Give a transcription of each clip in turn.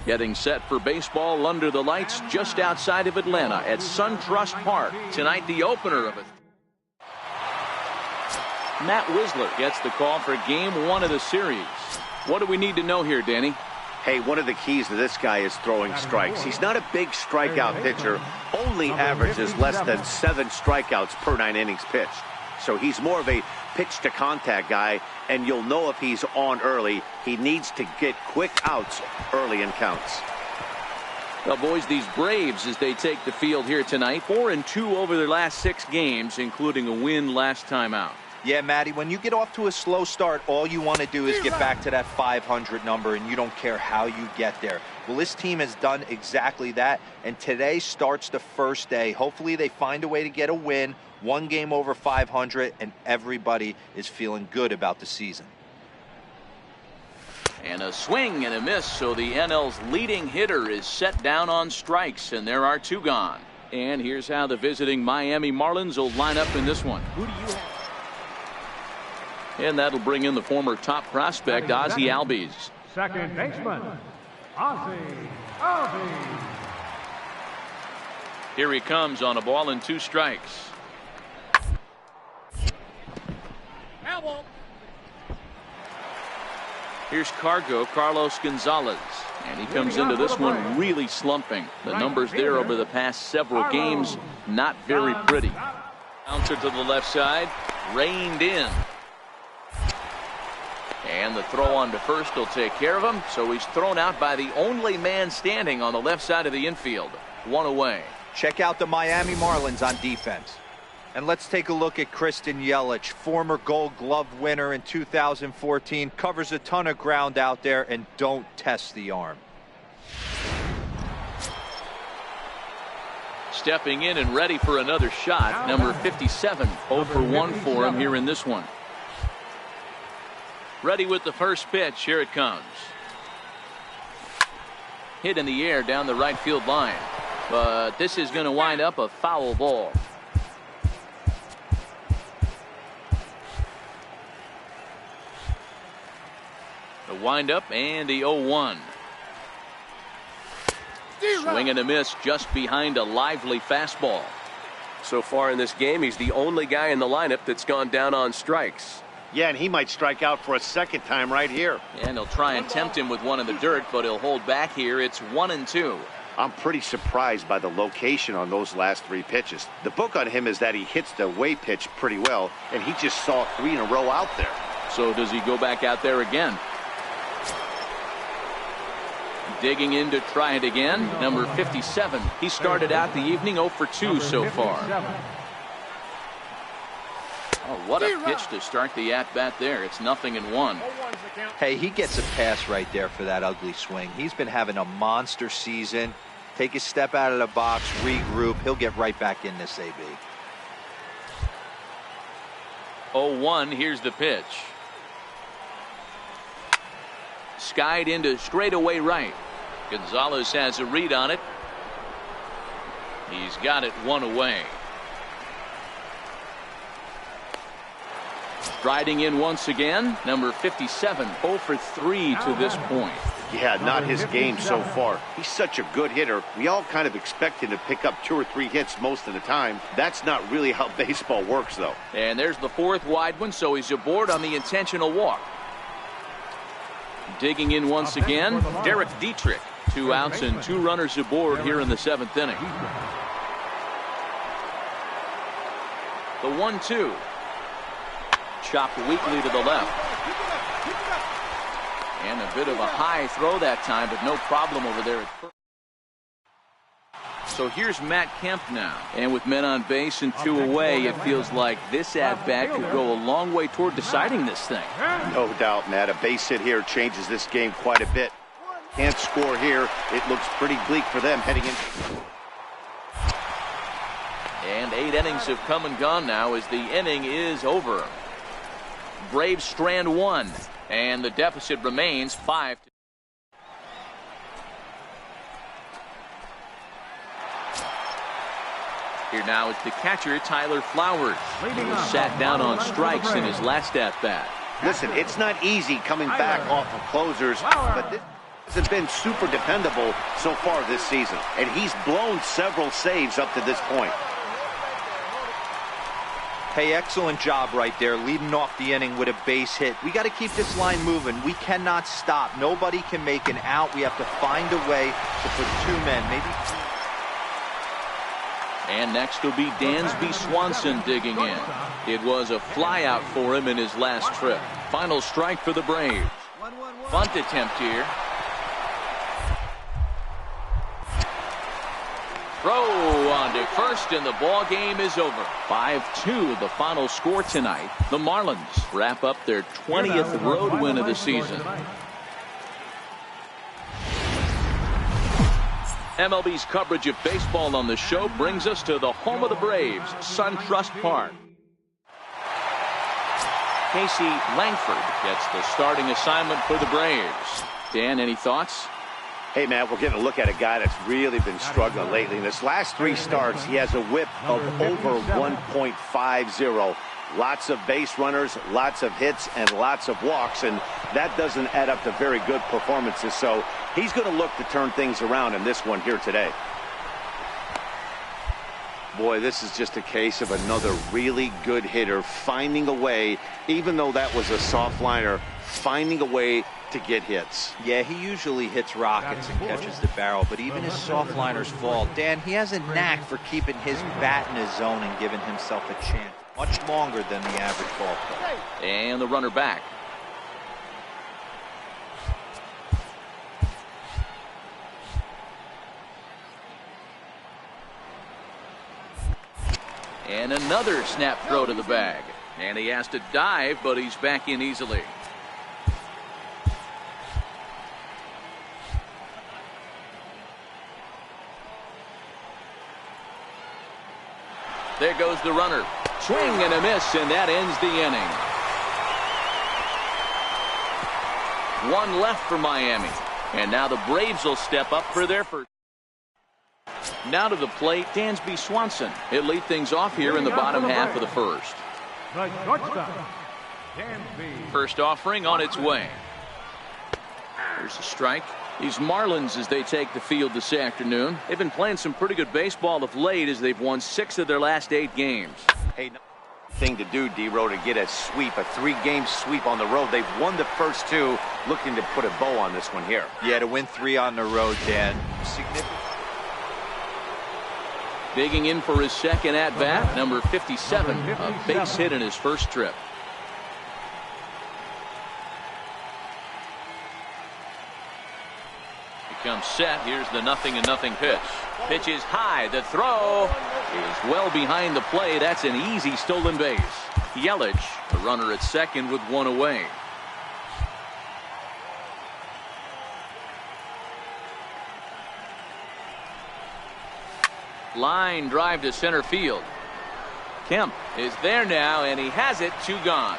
Getting set for baseball under the lights just outside of Atlanta at SunTrust Park. Tonight, the opener of it. Matt Wisler gets the call for game 1 of the series. What do we need to know here, Danny? Hey, one of the keys to this guy is throwing strikes. He's not a big strikeout pitcher, only averages less than 7 strikeouts per 9 innings pitched. So he's more of a pitch-to-contact guy, and you'll know if he's on early. He needs to get quick outs early in counts. Well, boys, these Braves, as they take the field here tonight, 4-2 over their last 6 games, including a win last time out. Yeah, Matty, when you get off to a slow start, all you want to do is get back to that 500 number, and you don't care how you get there. Well, this team has done exactly that, and today starts the first day. Hopefully they find a way to get a win, 1 game over 500, and everybody is feeling good about the season. And a swing and a miss, so the NL's leading hitter is set down on strikes, and there are 2 gone. And here's how the visiting Miami Marlins will line up in this one. Who do you have? And that'll bring in the former top prospect, Ozzie Albies. Second baseman, Ozzie Albies. Here he comes on a ball and 2 strikes. Here's Carlos Gonzalez, and he comes into this one really slumping. The numbers there over the past several games, not very pretty. Bouncer to the left side, reined in. And the throw on to first will take care of him, so he's thrown out by the only man standing on the left side of the infield. 1 away. Check out the Miami Marlins on defense. And let's take a look at Christian Yelich, former Gold Glove winner in 2014, covers a ton of ground out there and don't test the arm. Stepping in and ready for another shot, number 57, 0 for 1 for him here in this one. Ready with the first pitch. Here it comes. Hit in the air down the right field line. But this is going to wind up a foul ball. The windup and the 0-1. Swing and a miss just behind a lively fastball. So far in this game, he's the only guy in the lineup that's gone down on strikes. Yeah, and he might strike out for a second time right here. And he'll try and tempt him with one in the dirt, but he'll hold back here. It's 1-2. I'm pretty surprised by the location on those last 3 pitches. The book on him is that he hits the away pitch pretty well, and he just saw 3 in a row out there. So does he go back out there again? Digging in to try it again, number 57. He started out the evening 0 for 2 so far. Oh, what a pitch to start the at-bat there. It's 0-1. Hey, he gets a pass right there for that ugly swing. He's been having a monster season. Take a step out of the box, regroup. He'll get right back in this AB. 0-1, here's the pitch. Skied into straightaway right. Gonzalez has a read on it. He's got it 1 away. Striding in once again, number 57, 0 for 3 to this point. Yeah, not his game so far. He's such a good hitter. We all kind of expect him to pick up 2 or 3 hits most of the time. That's not really how baseball works, though. And there's the 4th wide one, so he's aboard on the intentional walk. Digging in once again, Derek Dietrich. 2 outs and 2 runners aboard here in the 7th inning. The 1-2. Chopped weakly to the left. And a bit of a high throw that time, but no problem over there at first. So here's Matt Kemp now. And with men on base and 2 away, it feels like this at-bat could go a long way toward deciding this thing. No doubt, Matt. A base hit here changes this game quite a bit. Can't score here. It looks pretty bleak for them heading in. And 8 innings have come and gone now as the inning is over. Braves strand 1, and the deficit remains 5. Here now is the catcher, Tyler Flowers, who sat down on strikes in his last at-bat. Listen, it's not easy coming back off of closers, but this has been super dependable so far this season, and he's blown several saves up to this point. Hey, excellent job right there, leading off the inning with a base hit. We got to keep this line moving. We cannot stop. Nobody can make an out. We have to find a way to put 2 men, maybe 3. And next will be Dansby Swanson digging in. It was a flyout for him in his last trip. Final strike for the Braves. Bunt attempt here. Throw on to first, and the ball game is over. 5-2 the final score tonight. The Marlins wrap up their 20th road win of the season. MLB's coverage of baseball on the show brings us to the home of the Braves, SunTrust Park. Casey Langford gets the starting assignment for the Braves. Dan, any thoughts? Hey, Matt, we're getting a look at a guy that's really been struggling lately. In his last 3 starts, he has a whip of over 1.50. Lots of base runners, lots of hits, and lots of walks, and that doesn't add up to very good performances. So he's going to look to turn things around in this one here today. Boy, this is just a case of another really good hitter finding a way, even though that was a soft liner, finding a way to get hits. Yeah, he usually hits rockets and catches the barrel, but even his soft liners fall. Dan, he has a knack for keeping his bat in his zone and giving himself a chance. Much longer than the average ball player. And the runner back. And another snap throw to the bag. And he has to dive, but he's back in easily. There goes the runner. Swing and a miss, and that ends the inning. 1 left for Miami. And now the Braves will step up for their first. Now to the plate, Dansby Swanson. He'll lead things off here in the bottom half of the first. The shortstop, Dansby. First offering on its way. Here's a strike. These Marlins, as they take the field this afternoon, they've been playing some pretty good baseball of late as they've won 6 of their last 8 games. Hey, thing to do, D-Row, to get a sweep, a 3-game sweep on the road. They've won the first 2, looking to put a bow on this one here. Yeah, to win 3 on the road, Dan. Significant. Digging in for his second at-bat, number 57, a base hit in his first trip. Comes set. Here's the 0-0 pitch. Pitch is high. The throw is well behind the play. That's an easy stolen base. Yelich, the runner at second with 1 away. Line drive to center field. Kemp is there now, and he has it. 2 gone.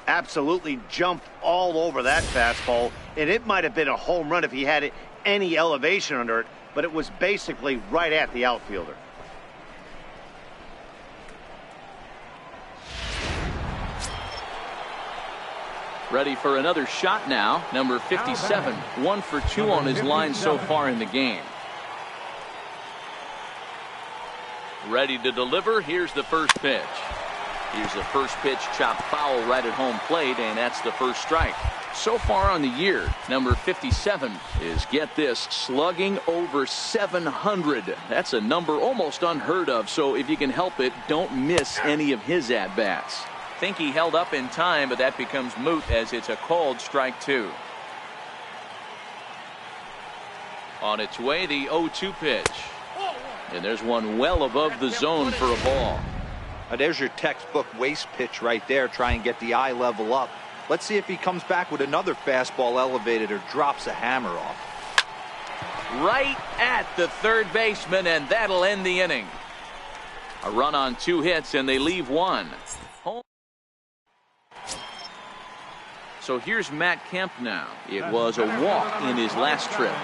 Absolutely jumped all over that fastball, and it might have been a home run if he had any elevation under it, but it was basically right at the outfielder. Ready for another shot now. Number 57, 1 for 2 on his line so far in the game. Ready to deliver. Here's the first pitch. Here's the first pitch, chopped foul right at home plate, and that's the first strike. So far on the year, number 57 is, get this, slugging over 700. That's a number almost unheard of, so if you can help it, don't miss any of his at-bats. Think he held up in time, but that becomes moot as it's a called strike 2. On its way, the 0-2 pitch. And there's one well above the zone for a ball. There's your textbook waste pitch right there. Try and get the eye level up. Let's see if he comes back with another fastball elevated or drops a hammer off. Right at the third baseman, and that'll end the inning. A run on 2 hits, and they leave 1. So here's Matt Kemp now. It was a walk in his last trip.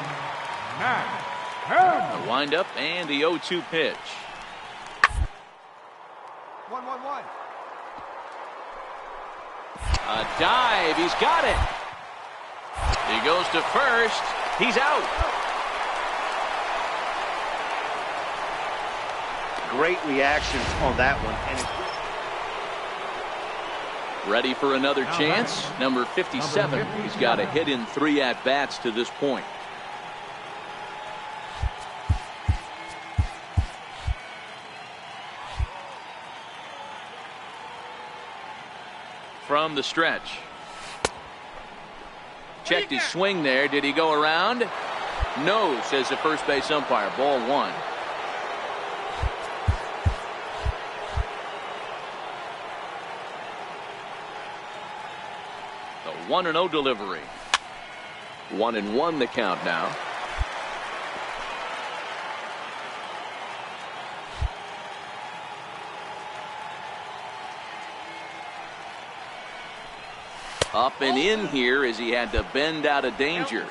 A windup and the 0-2 pitch. 1-1-1. A dive. He's got it. He goes to first. He's out. Great reactions on that one. And Ready for another chance. Number 57. He's got a hit in 3 at-bats to this point. From the stretch. Checked his swing there. Did he go around? No, says the first base umpire. Ball 1. The 1-0 delivery. 1-1 the count now. Up and in here as he had to bend out of danger.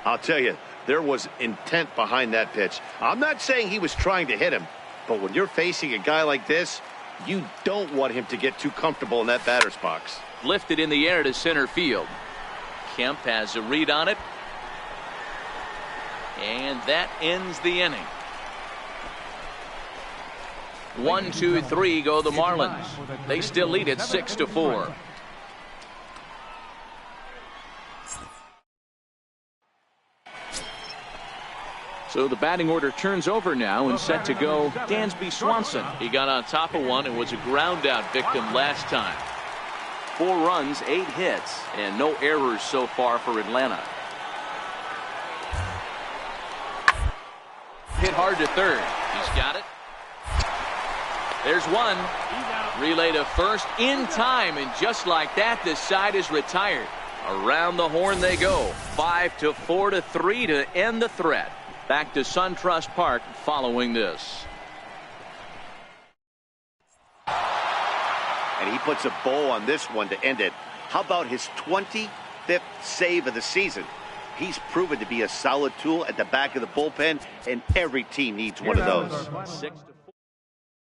I'll tell you, there was intent behind that pitch. I'm not saying he was trying to hit him, but when you're facing a guy like this, you don't want him to get too comfortable in that batter's box. Lifted in the air to center field. Kemp has a read on it. And that ends the inning. 1, 2, 3 go the Marlins. They still lead it 6-4. So the batting order turns over now and set to go Dansby Swanson. He got on top of one and was a ground out victim last time. 4 runs, 8 hits, and no errors so far for Atlanta. Hit hard to third. He's got it. There's one. Relay to first in time, and just like that, the side is retired. Around the horn they go. 5-4-3 to end the threat. Back to SunTrust Park following this. And he puts a bow on this one to end it. How about his 25th save of the season? He's proven to be a solid tool at the back of the bullpen, and every team needs one of those.